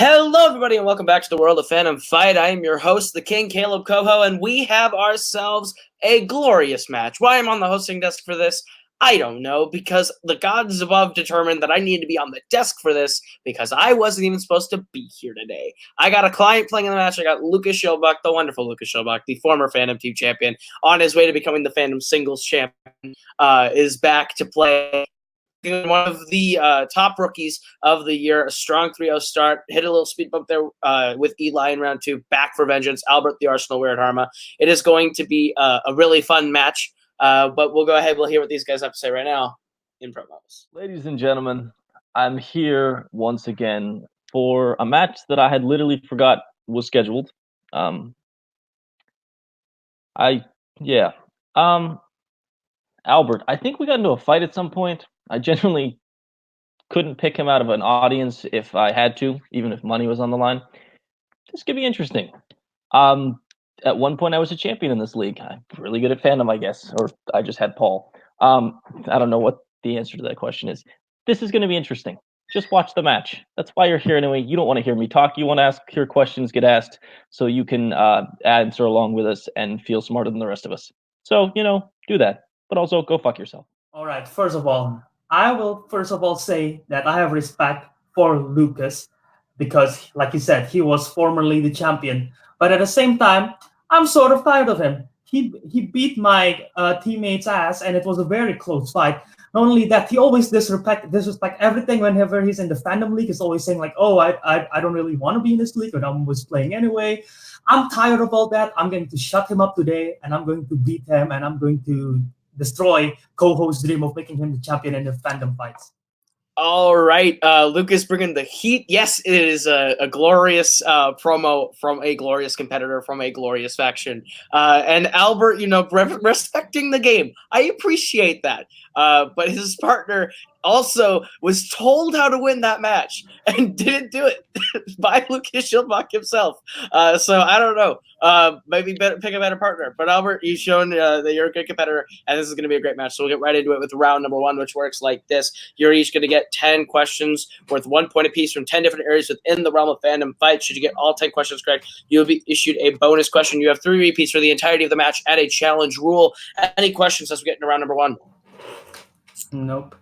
Hello, everybody, and welcome back to the world of Fandom Fight. I am your host, the King, Kaleb Koho, and we have ourselves a glorious match. Why I'm on the hosting desk for this, I don't know, because the gods above determined that I need to be on the desk for this because I wasn't even supposed to be here today. I got a client playing in the match. I got Lucas Schildbach, the wonderful Lucas Schildbach, the former Fandom Team champion, on his way to becoming the Fandom Singles champion, is back to play one of the top rookies of the year, a strong 3-0 start, hit a little speed bump there with Eli in round 2, back for vengeance, Albert the Arsenal Wiradharma. It is going to be a really fun match, but we'll go ahead, we'll hear what these guys have to say right now in promos. Ladies and gentlemen, I'm here once again for a match that I had literally forgot was scheduled. Albert, I think we got into a fight at some point. I genuinely couldn't pick him out of an audience if I had to, even if money was on the line. This could be interesting. At one point, I was a champion in this league. I'm really good at Fandom, I guess, or I just had Paul. I don't know what the answer to that question is. This is going to be interesting. Just watch the match. That's why you're here anyway. You don't want to hear me talk. You want to hear questions get asked so you can answer along with us and feel smarter than the rest of us. So, do that. But also, go fuck yourself. All right, first of all, I will say that I have respect for Lucas because, like you said, he was formerly the champion. But at the same time, I'm sort of tired of him. He beat my teammate's ass, and it was a very close fight. Not only that, he always disrespect everything whenever he's in the Fandom League. He's always saying, like, oh, I don't really want to be in this league, but I'm always playing anyway. I'm tired of all that. I'm going to shut him up today, and I'm going to beat him, and I'm going to destroy Koho's dream of making him the champion in the Fandom fights. All right, Lucas bringing the heat. Yes, it is a glorious promo from a glorious competitor from a glorious faction. And Albert, respecting the game. I appreciate that. But his partner also was told how to win that match and didn't do it by Lucas Schildbach himself. So I don't know. Maybe pick a better partner. But Albert, you've shown that you're a good competitor, and this is going to be a great match. So we'll get right into it with round number 1, which works like this. You're each going to get 10 questions worth 1 point apiece from 10 different areas within the realm of Fandom Fight. Should you get all 10 questions correct, you'll be issued a bonus question. You have 3 repeats for the entirety of the match and a challenge rule. Any questions as we get into round number 1? Nope.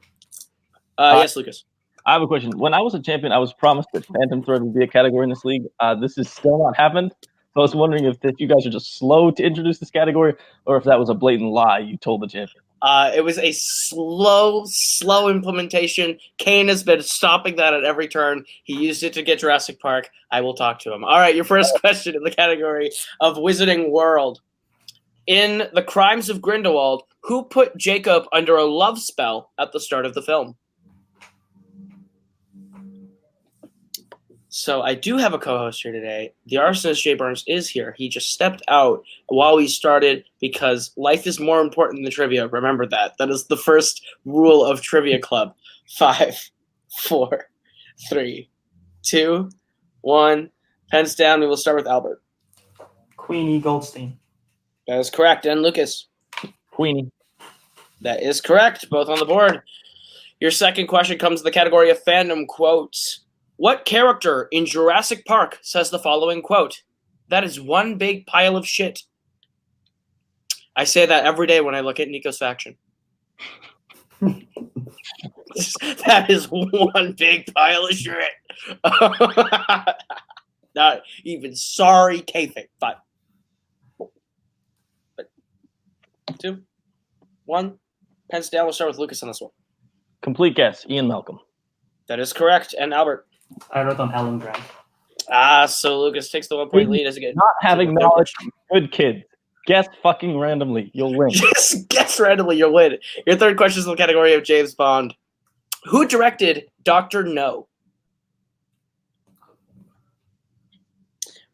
Yes, Lucas. I have a question. When I was a champion, I was promised that Phantom Thread would be a category in this league. This is still not happened. So I was wondering if you guys are just slow to introduce this category, or if that was a blatant lie you told the champion. It was a slow implementation. Cain has been stopping that at every turn. He used it to get Jurassic Park. I will talk to him. All right, your first question in the category of Wizarding World. In The Crimes of Grindelwald, who put Jacob under a love spell at the start of the film? So I do have a co-host here today. The arsonist Jay Burns is here. He just stepped out while we started because life is more important than the trivia. Remember that. That is the first rule of Trivia Club. 5, 4, 3, 2, 1. Pens down. We will start with Albert. Queenie Goldstein. That is correct. And Lucas? Queenie. That is correct. Both on the board. Your second question comes to the category of fandom quotes. What character in Jurassic Park says the following quote? That is one big pile of shit. I say that every day when I look at Nico's faction. That is one big pile of shit. Not even sorry, kayfabe. 5, 4, 2, 1. Pens down. We'll start with Lucas on this one. Complete guess. Ian Malcolm. That is correct. And Albert? I wrote on Alan Grant. So Lucas takes the 1 point lead as again. Not having knowledge, good kid. Guess fucking randomly, you'll win. Just guess randomly, you'll win. Your third question is in the category of James Bond. Who directed Dr. No?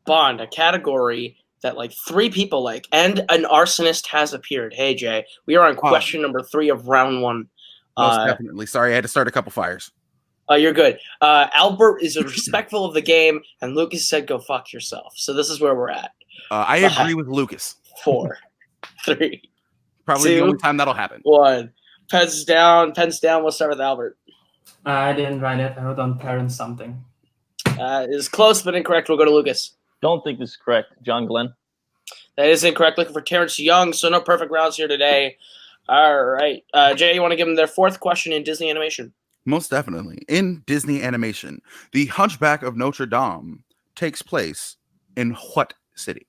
Bond, a category that 3 people like, and an arsonist has appeared. Hey, Jay, we are on question number 3 of round 1. Most definitely. Sorry, I had to start a couple fires. You're good. Albert is respectful of the game, and Lucas said, go fuck yourself. So this is where we're at. I agree with Lucas. 4, 3, Probably 2, the only time that'll happen. 1. Pens down. We'll start with Albert. I didn't write it. I wrote on Parent something. Is close but incorrect. We'll go to Lucas. Don't think this is correct. John Glenn. That is incorrect. Looking for Terrence Young, so no perfect rounds here today. All right. Jay, you want to give them their fourth question in Disney animation? Most definitely. In Disney animation, the Hunchback of Notre Dame takes place in what city?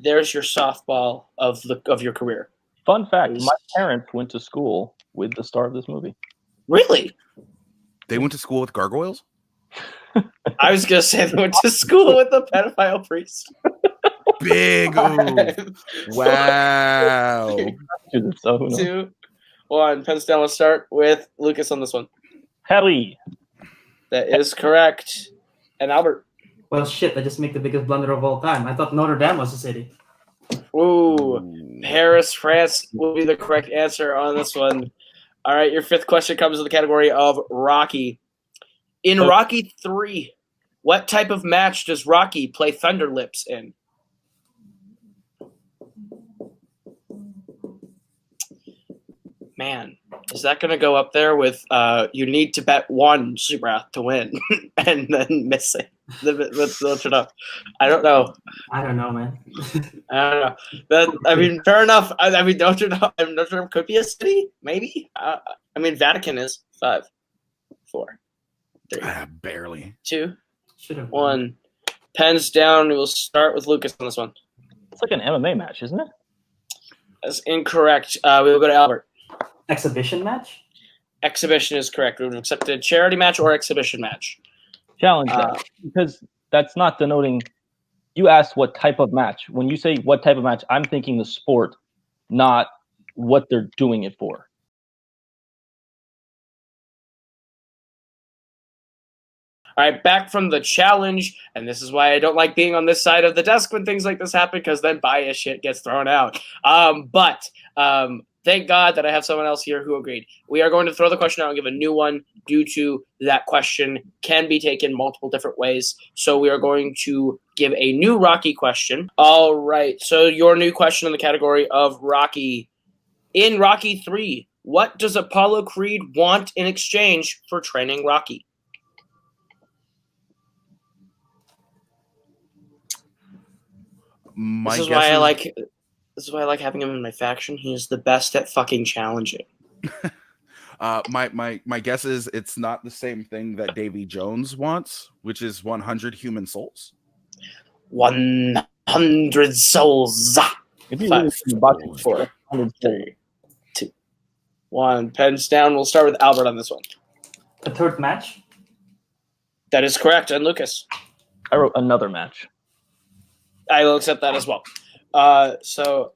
There's your softball of your career. Fun fact, my parents went to school with the star of this movie. Really? They went to school with gargoyles? I was going to say they went to school with the pedophile priest. Big ooh. Wow. So, who knows? 2, 1. Pens down. We'll start with Lucas on this one. Harry. That is correct. And Albert. Well, shit, I just make the biggest blunder of all time. I thought Notre Dame was a city. Ooh. Paris, France will be the correct answer on this one. All right, your fifth question comes in the category of Rocky. In Rocky 3, what type of match does Rocky play Thunder Lips in? Man, is that going to go up there with you need to bet 1 Super to win and then miss it? I don't know. I don't know, man. I don't know. I mean, fair enough. I mean, Notre Dame could be a city, maybe. I mean, Vatican is 5, 4, 3, Barely. 2, Should have 1. Pens down. We'll start with Lucas on this one. It's like an MMA match, isn't it? That's incorrect. We will go to Albert. Exhibition match? Exhibition is correct. We would have accepted charity match or exhibition match. Challenge that, because that's not denoting. You asked what type of match. When you say what type of match, I'm thinking the sport, not what they're doing it for. All right, back from the challenge, and this is why I don't like being on this side of the desk when things like this happen, because then bias shit gets thrown out. But thank God that I have someone else here who agreed. We are going to throw the question out and give a new one due to that question can be taken multiple different ways. So we are going to give a new Rocky question. All right, so your new question in the category of Rocky. In Rocky 3, what does Apollo Creed want in exchange for training Rocky? This is why I like having him in my faction. He is the best at fucking challenging. My guess is it's not the same thing that Davy Jones wants, which is 100 human souls. 100 souls. 5, 4, 3, 2, 1. Pens down. We'll start with Albert on this one. A third match? That is correct. And Lucas? I wrote another match. I will accept that as well. So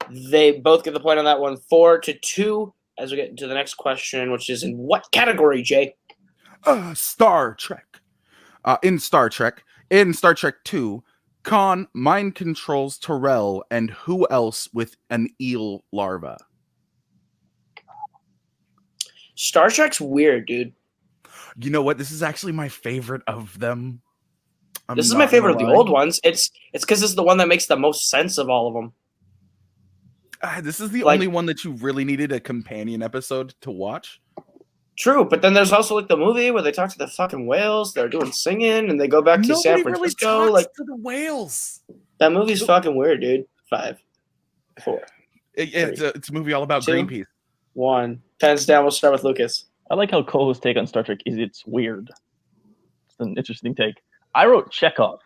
they both get the point on that one. 4-2 as we get into the next question, which is in what category, Jay? Star Trek. In Star Trek 2, Khan mind controls Terrell and who else with an eel larva? Star Trek's weird, dude. You know what? This is actually my favorite of them. This is my favorite of the old ones. It's because it's the one that makes the most sense of all of them. This is the only one that you really needed a companion episode to watch. True, but then there's also like the movie where they talk to the fucking whales. They're doing singing, and they go back to San Francisco. Really talks to the whales. That movie's fucking weird, dude. 5, 4. It's a movie all about 2, Greenpeace. 1. Pens down. We'll start with Lucas. I like how Koho's take on Star Trek is it's weird. It's an interesting take. I wrote Chekhov.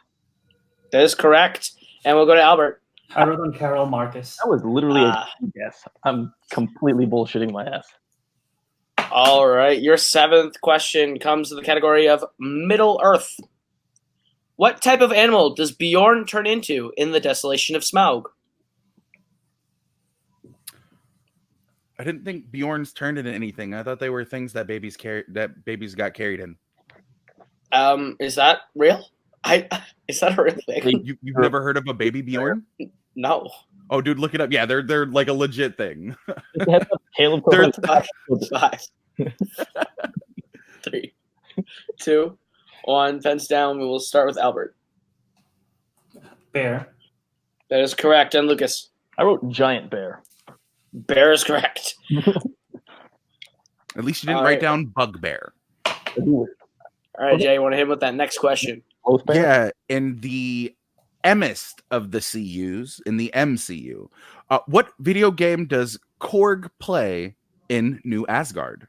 That is correct. And we'll go to Albert. I wrote on Carol Marcus. That was literally a guess. I'm completely bullshitting my ass. All right. Your 7th question comes to the category of Middle Earth. What type of animal does Bjorn turn into in The Desolation of Smaug? I didn't think Bjorns turned into anything. I thought they were things that babies got carried in. Is that real? Is that a real thing? You've never heard of a baby Bjorn? No. Oh, dude, look it up. Yeah, they're like a legit thing. Kaleb Koho. 5, 3, 2, 1. Pens down. We will start with Albert. Bear. That is correct. And Lucas? I wrote giant bear. Bear is correct. At least you didn't write down bugbear. All right, Jay, you want to hit him with that next question? Yeah, in the Mist of the CUs, in the MCU, what video game does Korg play in New Asgard?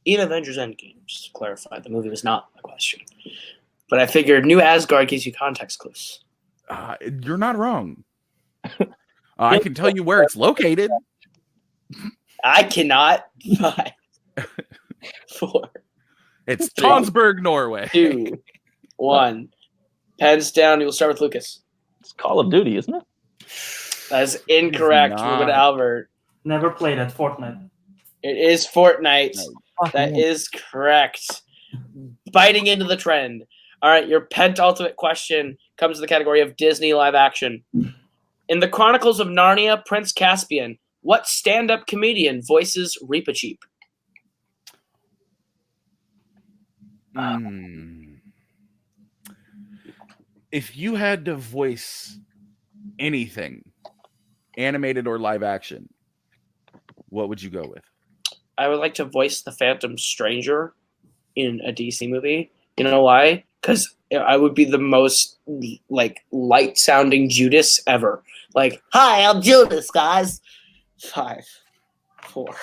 In Avengers Endgame, just to clarify, the movie was not a question. But I figured New Asgard gives you context clues. You're not wrong. I can tell you where it's located. I cannot. 5, 4, It's 3, Tonsberg, Norway. 2, 1. Pens down. We'll start with Lucas. It's Call of Duty, isn't it? That is incorrect. We'll go to Albert. Never played at Fortnite. It is Fortnite. That is correct. Biting into the trend. All right, your penultimate question comes to the category of Disney live action. In the Chronicles of Narnia, Prince Caspian, what stand-up comedian voices Reepicheep? If you had to voice anything, animated or live action, what would you go with? I would like to voice the Phantom Stranger in a DC movie. You know why? Because I would be the most light-sounding Judas ever. Like, hi, I'm Judas, guys. 5, 4.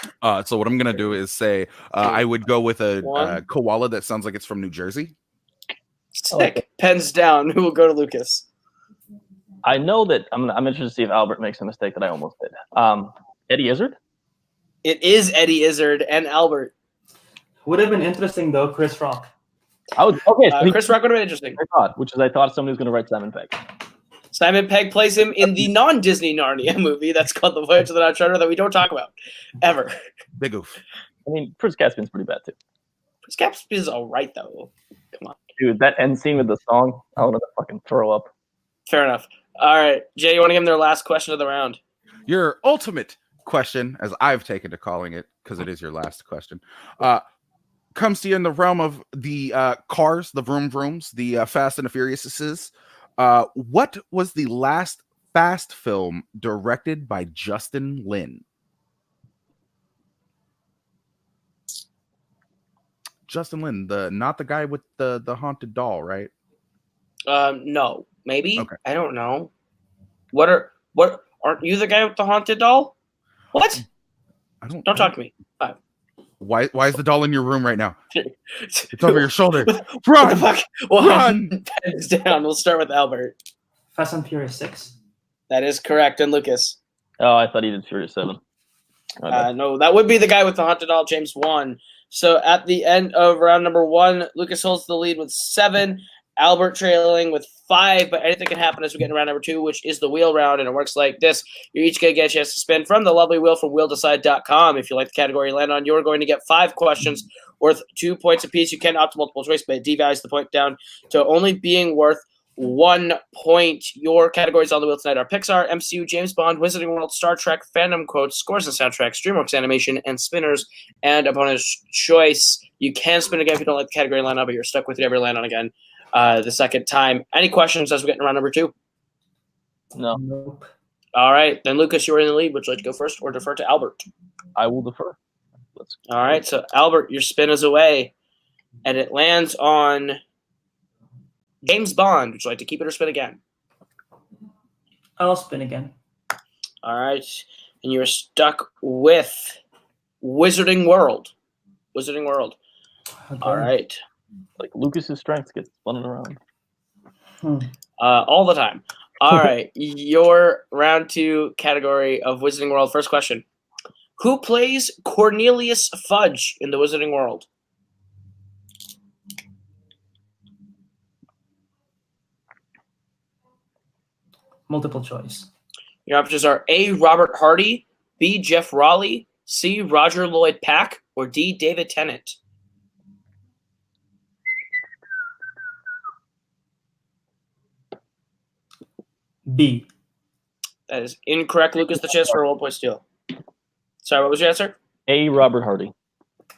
So what I'm gonna do is say I would go with a 1. koala that sounds like it's from New Jersey. Sick. Pens down. Who will go to Lucas? I know that I'm interested to see if Albert makes a mistake that I almost did. Eddie Izzard? It is Eddie Izzard and Albert. Would have been interesting though, Chris Rock. Chris Rock would have been interesting. I thought somebody was going to write Simon Pegg. Simon Pegg plays him in the non-Disney Narnia movie that's called The Voyage of the Night Treader that we don't talk about ever. Big oof. I mean, Prince Caspian's pretty bad too. Prince Caspian's all right though. Come on, dude. That end scene with the song, I want to fucking throw up. Fair enough. All right, Jay, you want to give them their last question of the round? Your ultimate question, as I've taken to calling it, because it is your last question, comes to you in the realm of the cars, the vroom vrooms, the Fast and the Furiouses. What was the last Fast film directed by Justin Lin? Justin Lin, not the guy with the haunted doll, right? No, maybe. Okay. I don't know. Aren't you the guy with the haunted doll? What? Don't talk to me. 5. Why is the doll in your room right now? It's over your shoulder. What Run! the fuck? Run! Pens down. We'll start with Albert. Fast and Furious 6. That is correct. And Lucas? Oh, I thought he did Furious 7. No, that would be the guy with the haunted doll. James won. So at the end of round number 1, Lucas holds the lead with 7. Albert trailing with 5, but anything can happen as we get into round number 2, which is the wheel round, and it works like this. You're each going to get a chance to spin from the lovely wheel from wheeldecide.com. If you like the category you land on, you're going to get 5 questions worth 2 points apiece. You can opt to multiple choice, but it devalues the point down to only being worth 1 point. Your categories on the wheel tonight are Pixar, MCU, James Bond, Wizarding World, Star Trek, fandom quotes, scores and soundtracks, DreamWorks animation, and spinners, and opponent's choice. You can spin again if you don't like the category line up, but you're stuck with whatever you land on again. The second time. Any questions as we get into round number 2? No. Nope. All right. Then, Lucas, you're in the lead. Would you like to go first or defer to Albert? I will defer. All right. So, Albert, your spin is away, and it lands on James Bond. Would you like to keep it or spin again? I'll spin again. All right. And you're stuck with Wizarding World. Wizarding World. Okay. All right. Like Lucas's strength gets spun around. All the time. All right. Your round 2 category of Wizarding World. First question. Who plays Cornelius Fudge in the Wizarding World? Multiple choice. Your options are A. Robert Hardy, B. Jeff Raleigh, C. Roger Lloyd Pack, or D. David Tennant. B. That is incorrect. Lucas, the chance for a 1 point steal. Sorry, what was your answer? A. Robert Hardy.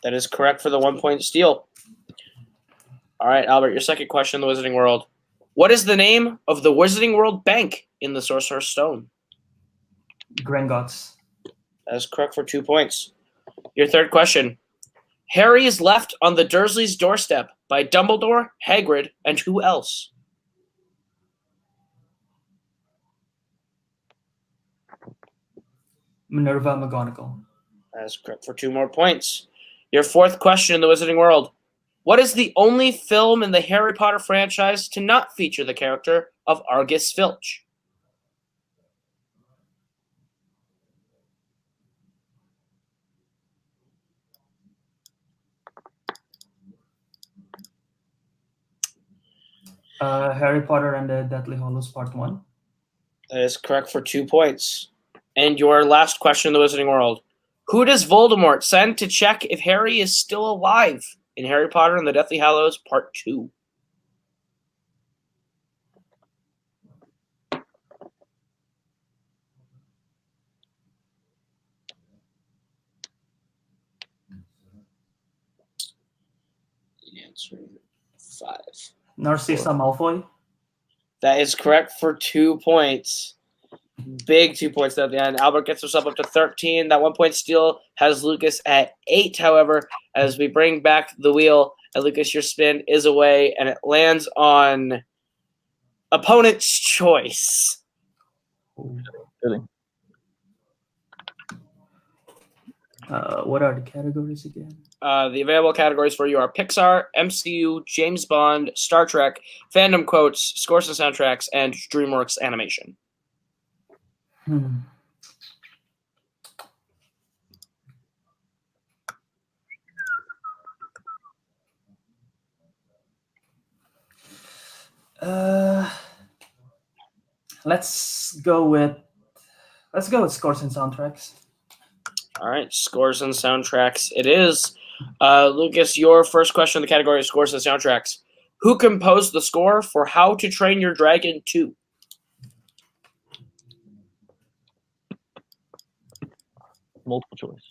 That is correct for the 1 point steal. All right, Albert, your second question in the Wizarding World. What is the name of the Wizarding World Bank in the Sorcerer's Stone? Gringotts. That is correct for 2 points. Your third question. Harry is left on the Dursleys' doorstep by Dumbledore, Hagrid, and who else? Minerva McGonagall. That is correct for 2 more points. Your fourth question in the Wizarding World. What is the only film in the Harry Potter franchise to not feature the character of Argus Filch? Harry Potter and the Deathly Hallows Part 1. That is correct for 2 points. And your last question in the Wizarding World. Who does Voldemort send to check if Harry is still alive in Harry Potter and the Deathly Hallows Part 2? Answer 5. Narcissa Malfoy. That is correct for 2 points. Big 2 points at the end. Albert gets himself up to 13. That 1 point steal has Lucas at 8, however, as we bring back the wheel. And Lucas, your spin is away, and it lands on opponent's choice. Really? What are the categories again? The available categories for you are Pixar, MCU, James Bond, Star Trek, fandom quotes, scores and soundtracks, and DreamWorks animation. Let's go with scores and soundtracks. All right, scores and soundtracks it is. Lucas, your first question in the category of scores and soundtracks. Who composed the score for How to Train Your Dragon 2? Multiple choice.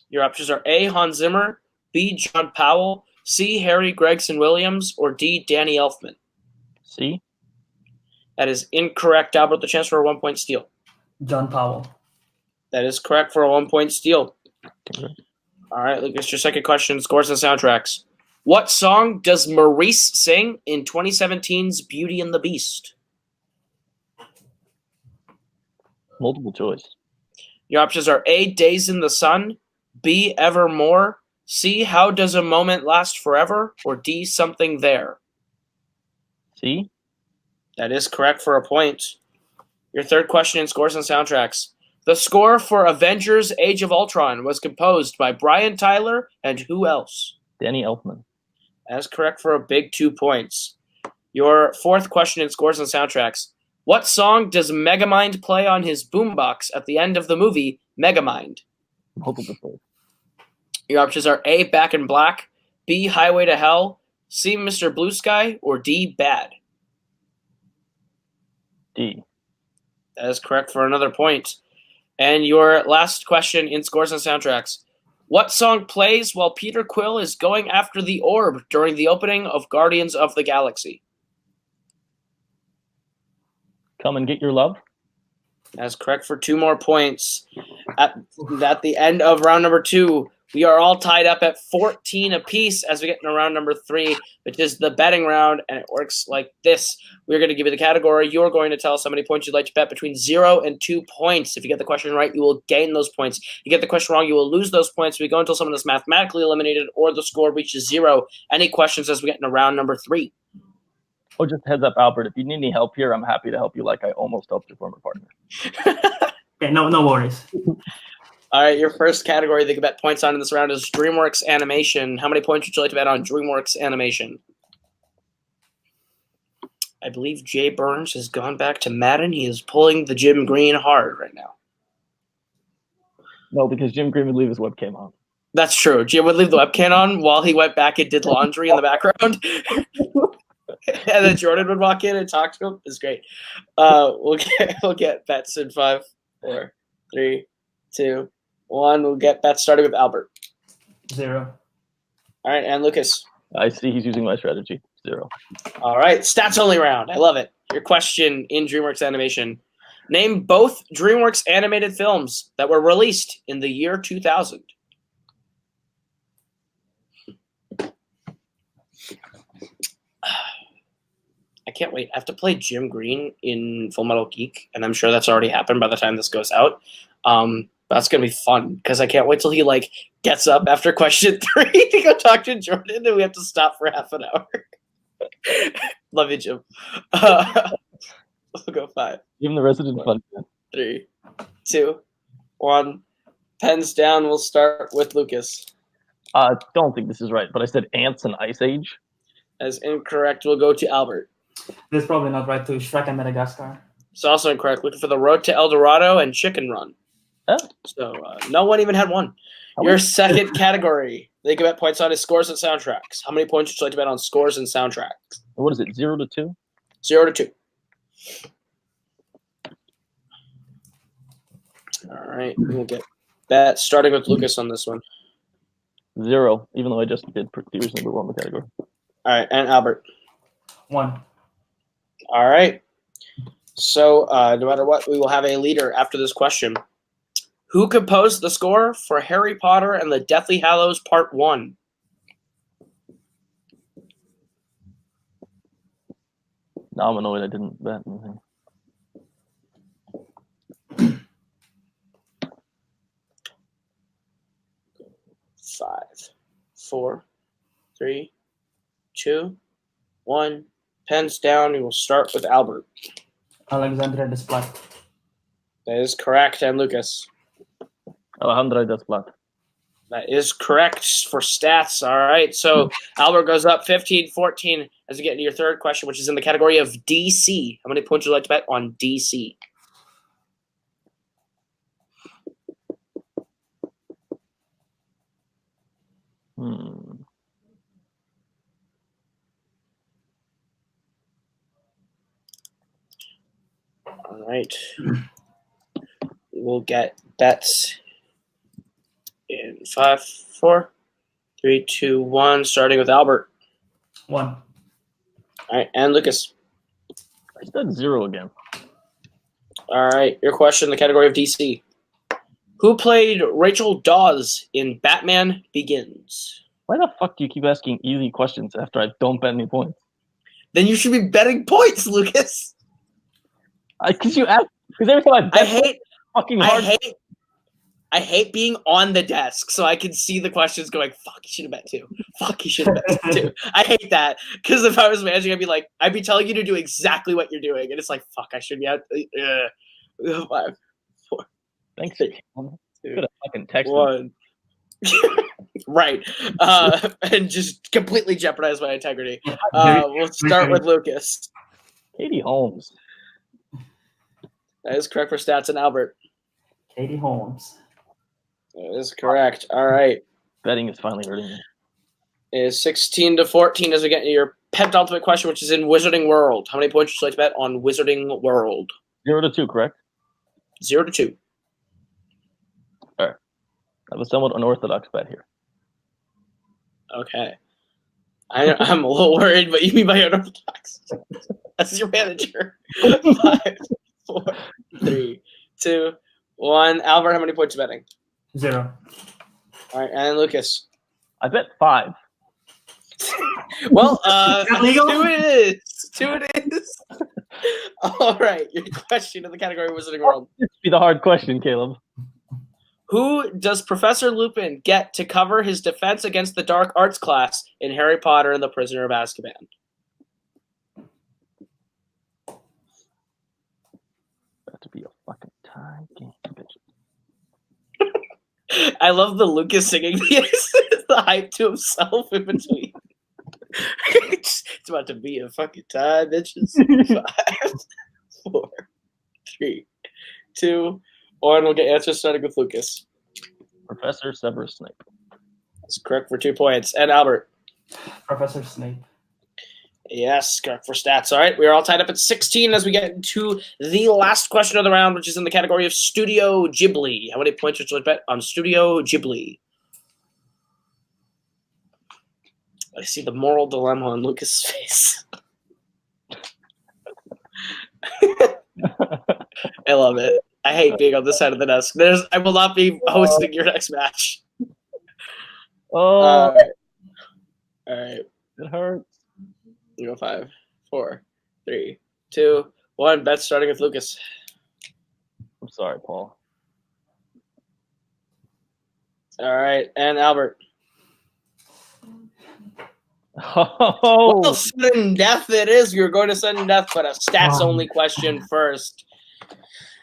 Your options are A, Hans Zimmer, B, John Powell, C, Harry Gregson Williams, or D, Danny Elfman. C. That is incorrect. Albert, the chance for a 1 point steal. John Powell. That is correct for a 1 point steal. Okay. All right, Lucas, your second question, scores and soundtracks. What song does Maurice sing in 2017's Beauty and the Beast? Multiple choice. Your options are A, Days in the Sun, B, Evermore, C, How Does a Moment Last Forever, or D, Something There. C. That is correct for a point. Your third question in scores and soundtracks. The score for Avengers Age of Ultron was composed by Brian Tyler and who else? Danny Elfman. That is correct for a big 2 points. Your fourth question in scores and soundtracks. What song does Megamind play on his boombox at the end of the movie Megamind? Multiple choice. Your options are A, Back in Black, B, Highway to Hell, C, Mr. Blue Sky, or D, Bad. D. That is correct for another point. And your last question in scores and soundtracks. What song plays while Peter Quill is going after the orb during the opening of Guardians of the Galaxy? Come and Get Your Love. That's correct for 2 more points. At the end of round number 2, we are all tied up at 14 apiece as we get into round number 3, which is the betting round, and it works like this. We're going to give you the category. You're going to tell us how many points you'd like to bet between 0 and 2 points. If you get the question right, you will gain those points. If you get the question wrong, you will lose those points. We go until someone is mathematically eliminated or the score reaches 0. Any questions as we get into round number 3? Oh, just heads up, Albert. If you need any help here, I'm happy to help you like I almost helped your former partner. Okay, no worries. All right, your first category that you can bet points on in this round is DreamWorks Animation. How many points would you like to bet on DreamWorks Animation? I believe Jay Burns has gone back to Madden. He is pulling the Jim Green hard right now. No, because Jim Green would leave his webcam on. That's true. Jim would leave the webcam on while he went back and did laundry in the background. And then Jordan would walk in and talk to him. It's great. We'll get bets in 5, 4, 3, 2, 1. We'll get bets starting with Albert. 0. All right, and Lucas. I see he's using my strategy. 0. All right, stats only round. I love it. Your question in DreamWorks Animation. Name both DreamWorks animated films that were released in the year 2000. I can't wait. I have to play Jim Green in Full Metal Geek, and I'm sure that's already happened by the time this goes out. That's gonna be fun because I can't wait till he like gets up after question 3 to go talk to Jordan, and we have to stop for half an hour. Love you, Jim. We'll go 5. Give him the resident fun. 3, 2, 1. Pens down. We'll start with Lucas. Don't think this is right, but I said ants and Ice Age. As incorrect, we'll go to Albert. This is probably not right too. Shrek and Madagascar. It's also incorrect. Looking for the Road to El Dorado and Chicken Run. Oh. So no one even had one. Your second category. They can bet points on is scores and soundtracks. How many points would you like to bet on scores and soundtracks? What is it, 0 to 2? 0 to 2. All right, we'll get that. Starting with Lucas on this one. 0, even though I just did pretty reasonably well in the category. All right, and Albert. 1. All right. So no matter what, we will have a leader after this question. Who composed the score for Harry Potter and the Deathly Hallows Part 1? Now I'm annoyed I didn't bet anything. Five, 4, 3, 2, 1. Pens down. We will start with Albert. Alexandria Desplat. That is correct. And Lucas. Alejandra Desplat. That is correct for stats. All right. So Albert goes up 15-14 as we get into your third question, which is in the category of DC. How many points would you like to bet on DC? All right. We'll get bets in 5, 4, 3, 2, 1, starting with Albert. 1. All right. And Lucas. I said 0 again. All right. Your question in the category of DC. Who played Rachel Dawes in Batman Begins? Why the fuck do you keep asking easy questions after I don't bet any points? Then you should be betting points, Lucas. Because every time I bet, I hate fucking hard. I hate being on the desk so I can see the questions going, fuck, you should have bet 2. Fuck, you should have bet 2. I hate that. Because if I was managing, I'd be telling you to do exactly what you're doing. And it's like, fuck, I should be out. 5, 4. Thanks. 3, Could have fucking texted 1. Right. And just completely jeopardize my integrity. We'll start with Lucas. Katie Holmes. That is correct for stats. And Albert. Katie Holmes. That is correct. All right. Betting is finally hurting me. It is 16-14 as we get into your penultimate question, which is in Wizarding World. How many points would you like to bet on Wizarding World? 0 to 2, correct? 0 to 2. All right. I have a somewhat unorthodox bet here. Okay. I'm a little worried, but you mean by unorthodox. That's your manager. 5, 4, 3, 2, 1. Albert, how many points are you betting? 0. All right, and Lucas. I bet 5. Well, legal? 2 it is. 2 it is. All right, your question in the category of Wizarding World. This be the hard question, Caleb. Who does Professor Lupin get to cover his defense against the dark arts class in Harry Potter and the Prisoner of Azkaban? That to be a fucking tie game, bitch. I love the Lucas singing the hype to himself in between. It's about to be a fucking time, bitches. 5, 4, 3, 2, 1. We'll get answers starting with Lucas. Professor Severus Snape. That's correct for 2 points. And Albert. Professor Snape. Yes, correct for stats. All right, we are all tied up at 16 as we get into the last question of the round, which is in the category of Studio Ghibli. How many points would you bet on Studio Ghibli? I see the moral dilemma on Lucas' face. I love it. I hate being on this side of the desk. I will not be hosting your next match. Oh, All right. it hurts. We go 5, 4, 3, 2, 1. Bet starting with Lucas. I'm sorry, Paul. All right, and Albert. Oh, Well, sudden death it is. You're going to sudden death, but a stats-only question first.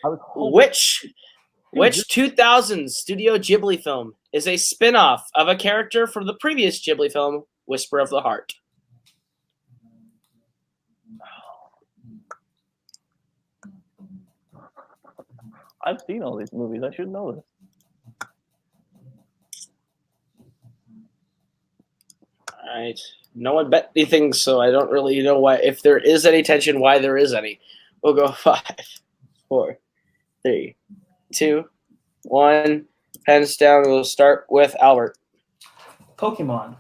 I was hoping- Which 2000s Studio Ghibli film is a spin-off of a character from the previous Ghibli film, Whisper of the Heart? I've seen all these movies. I should know this. All right. No one bet anything, so I don't really know why. If there is any tension, why there is any. We'll go 5, 4, 3, 2, 1. Pens down. We'll start with Albert. Pokemon.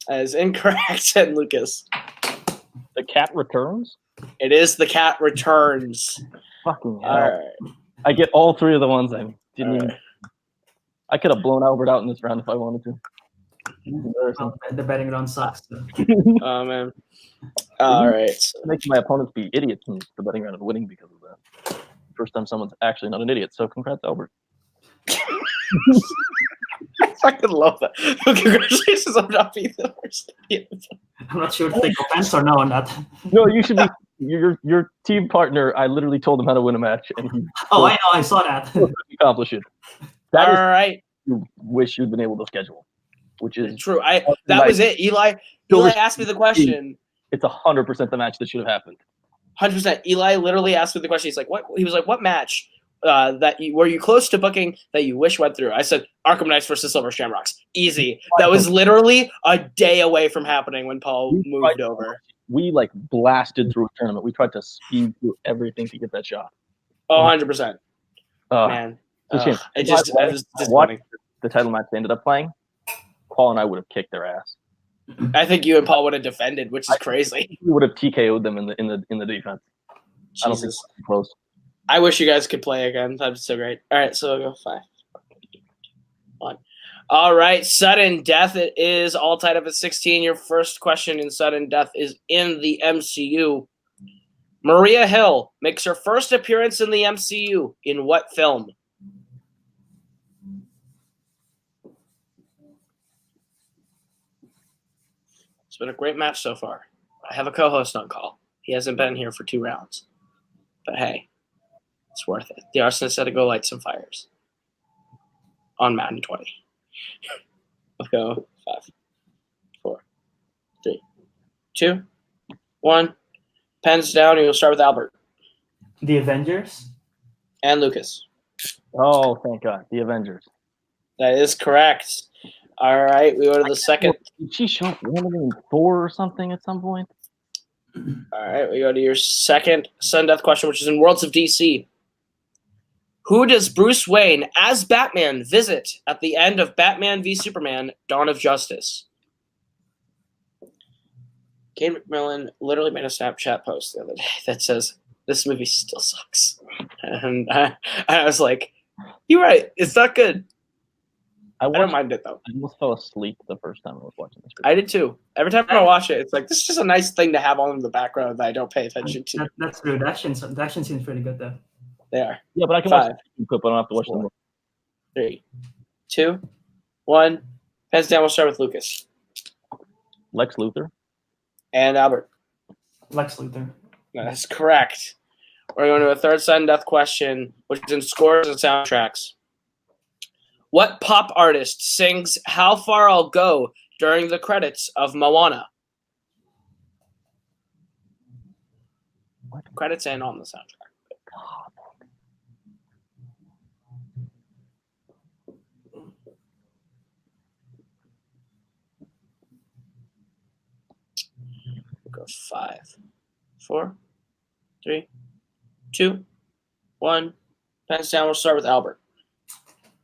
That is incorrect, and Lucas. The Cat Returns? It is The Cat Returns. Fucking hell. All right. I get all three of the ones I didn't All even. right. I could have blown Albert out in this round if I wanted to. Well, the betting round sucks. So. Oh, man. All right. Making my opponents be idiots in the betting round and winning because of that. First time someone's actually not an idiot. So congrats, Albert. I fucking love that. Congratulations on not being the worst. I'm not sure to take offense or no on that. No, you should be. Your team partner. I literally told him how to win a match, and he Oh, I know. I saw that. accomplished it. All That is right. you wish you'd been able to schedule, which is True. That was it. Eli asked me the question. It's 100% the match that should have happened. 100%. Eli literally asked me the question. He's like, "What?" He was like, "What match were you close to booking that you wish went through?" I said, "Arkham Knights versus Silver Shamrocks. Easy." That was literally a day away from happening when Paul moved over. We like blasted through a tournament. We tried to speed through everything to get that shot. Oh, 100%. Uh, Man, it's a shame. it was Watch disappointing. the title match they ended up playing. Paul and I would have kicked their ass. I think you and Paul would have defended, which is crazy. We would have TKO'd them in the defense. I don't think Jesus. it's close. I wish you guys could play again. That'd be so great. All right, so we'll go 5, 1. All right, sudden death. It is all tied up at 16. Your first question in sudden death is in the MCU. Maria Hill makes her first appearance in the MCU in what film? It's been a great match so far. I have a co-host on call. He hasn't been here for 2 rounds. But hey, it's worth it. The arsonist had to go light some fires on Madden 20. Let's go 5, 4, 3, 2, 1. Pens down. You'll start with Albert The Avengers. and Lucas. Oh, thank God. The Avengers. That is correct. All right, we go to the second. Did she show up in Thor or something at some point? All right, we go to your second sudden death question, which is in Worlds of DC. Who does Bruce Wayne as Batman visit at the end of Batman v Superman: Dawn of Justice? Cain McMillan literally made a Snapchat post the other day that says, "This movie still sucks," and I was like, "You're right. It's not good." I don't mind it though. I almost fell asleep the first time I was watching this. I did too. Every time I watch it, it's like this is just a nice thing to have on in the background that I don't pay attention to. That's true. The action seems pretty good though. They are. Yeah, but I can 5, watch the clip. I don't have to watch the movie. 3, 2, 1. Pens down. We'll start with Lucas Lex Luthor. and Albert. Lex Luthor. That's correct. We're going to a third sudden death question, which is in scores and soundtracks. What pop artist sings "How Far I'll Go" during the credits of Moana? What credits and on the soundtrack? We'll go 5, 4, 3, 2, 1. Pens down. We'll start with Albert.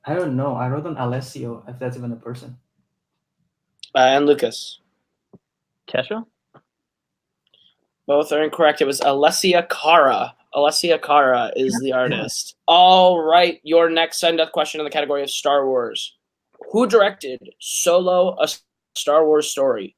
I don't know. I wrote on Alessio, if that's even a person. And Lucas. Kesha? Both are incorrect. It was Alessia Cara. Alessia Cara is the artist. All right. Your next sudden death question in the category of Star Wars. Who directed Solo: A Star Wars Story?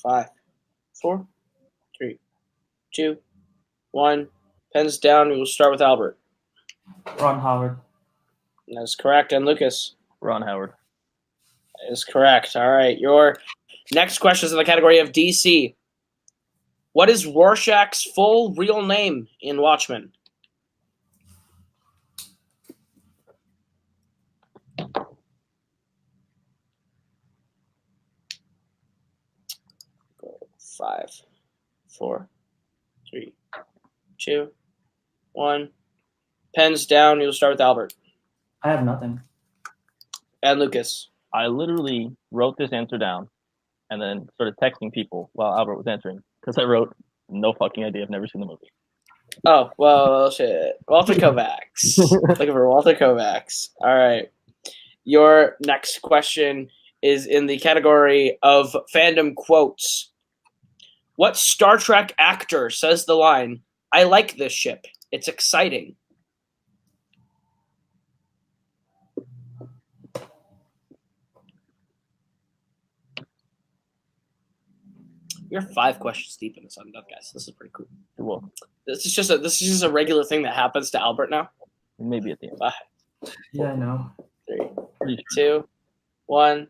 5, 4, 3, 2, 1. Pens down. We will start with Albert. Ron Howard. That's correct. And Lucas? Ron Howard. That is correct. All right. Your next question is in the category of DC. What is Rorschach's full real name in Watchmen? Go 5, 4, 3, 2, 1. Pens down. You'll start with Albert. I have nothing. And Lucas. I literally wrote this answer down and then started texting people while Albert was answering because I wrote no fucking idea. I've never seen the movie. Oh, well, shit. Walter Kovacs. Looking for Walter Kovacs. All right. Your next question is in the category of fandom quotes. What Star Trek actor says the line, "I like this ship. It's exciting"? You're 5 questions deep in this undone, guys. This is pretty cool. Well, This is just a regular thing that happens to Albert now. maybe at the end. 5, Yeah, I know. 3, 2, 1.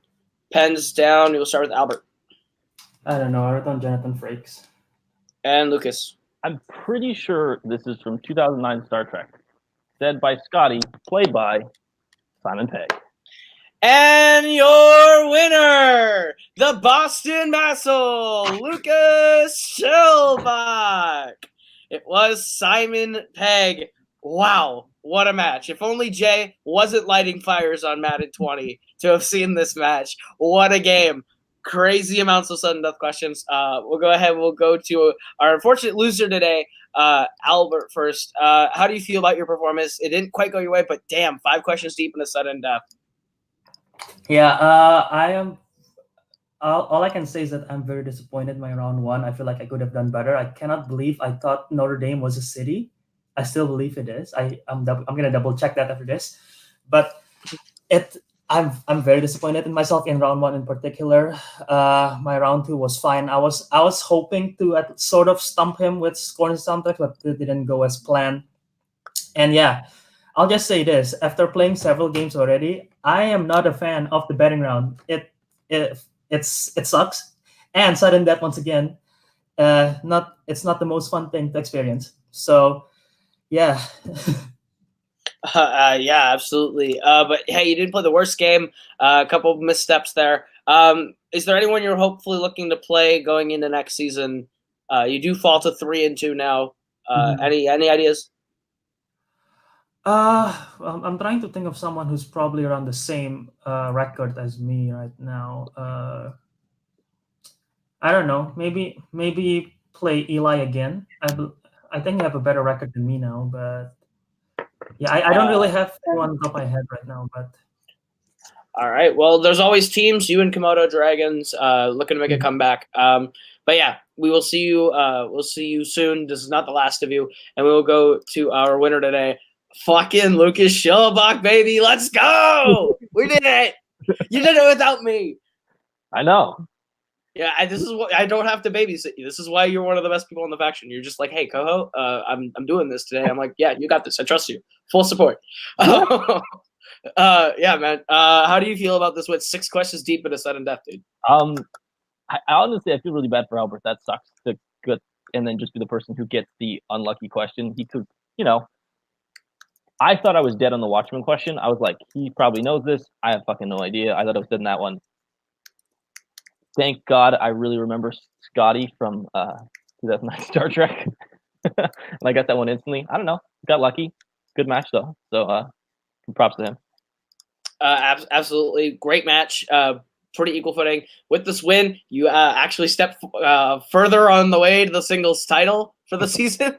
Pens down. We will start with Albert. I don't know. I wrote down Jonathan Frakes. And Lucas. I'm pretty sure this is from 2009 Star Trek. Said by Scotty, played by Simon Pegg. And your winner, the Boston Masshole, Lucas Schildbach. It was Simon Pegg. Wow, what a match. If only Jay wasn't lighting fires on Madden 20 to have seen this match. What a game. Crazy amounts of sudden death questions. We'll go ahead. We'll go to our unfortunate loser today, Albert, first. How do you feel about your performance? It didn't quite go your way, but damn, 5 questions deep in a sudden death. Yeah, I am. All I can say is that I'm very disappointed in my round 1. I feel like I could have done better. I cannot believe I thought Notre Dame was a city. I still believe it is. I'm gonna double check that after this, but I'm very disappointed in myself in round 1 in particular. My round 2 was fine. I was hoping to sort of stump him with scoring soundtrack, but it didn't go as planned. And yeah, I'll just say this: after playing several games already, I am not a fan of the betting round. It sucks, and sudden death once again. It's not the most fun thing to experience. So, yeah. Yeah, absolutely. But hey, you didn't play the worst game. A couple of missteps there. Is there anyone you're hopefully looking to play going into next season? You do fall to 3-2 now. Any ideas? Well, I'm trying to think of someone who's probably around the same record as me right now. I don't know. Maybe play Eli again. I think you have a better record than me now, but yeah, I don't really have anyone on top of my head right now. But all right. Well, there's always teams. You and Komodo Dragons looking to make a comeback. But yeah, we will see you. We'll see you soon. This is not the last of you, and we will go to our winner today. Fucking Lucas Schildbach, baby. Let's go. We did it. You did it without me. I know. Yeah, this is what I don't have to babysit you. This is why you're one of the best people in the faction. You're just like, hey, Koho, I'm doing this today. I'm like, yeah, you got this. I trust you. Full support. Yeah, man. How do you feel about this with 6 questions deep in a sudden death, dude? I honestly feel really bad for Albert. That sucks to get and then just be the person who gets the unlucky question. He could, I thought I was dead on the Watchmen question. I was like, he probably knows this. I have fucking no idea. I thought I was dead in that one. Thank God I really remember Scotty from 2009 Star Trek. And I got that one instantly. I don't know. Got lucky. Good match, though. So props to him. Absolutely. Great match. Pretty equal footing. With this win, you actually step further on the way to the singles title for the season.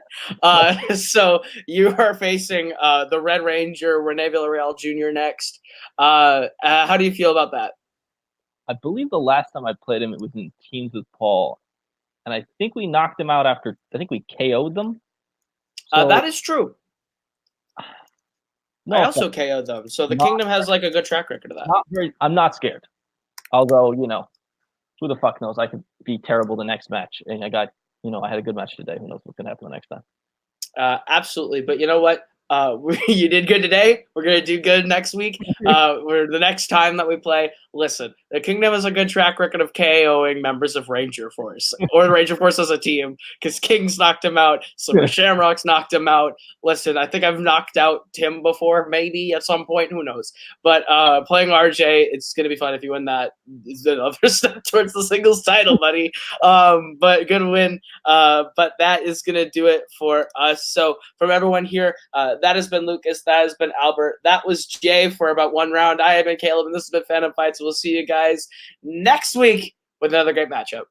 So you are facing the Red Ranger, Rene Villarreal Jr. next. How do you feel about that? I believe the last time I played him, it was in teams with Paul. And I think we knocked him out after, I think we KO'd them. So, that is true. No, I also KO'd them. So the Kingdom has like a good track record of that. I'm not scared. Although, who the fuck knows? I could be terrible the next match, and I got, I had a good match today. Who knows what's gonna happen the next time? Absolutely, but you know what? You did good today. We're gonna do good next week. The next time that we play. Listen, the Kingdom has a good track record of KOing members of Ranger Force or the Ranger Force as a team because Kings knocked him out, Silver Shamrocks knocked him out. Listen, I think I've knocked out Tim before, maybe at some point. Who knows? But playing RJ, it's gonna be fun if you win that. It's another step towards the singles title, buddy. But good win. But that is gonna do it for us. So from everyone here, that has been Lucas. That has been Albert. That was Jay for about one round. I have been Kaleb, and this has been Fandom Fights. We'll see you guys next week with another great matchup.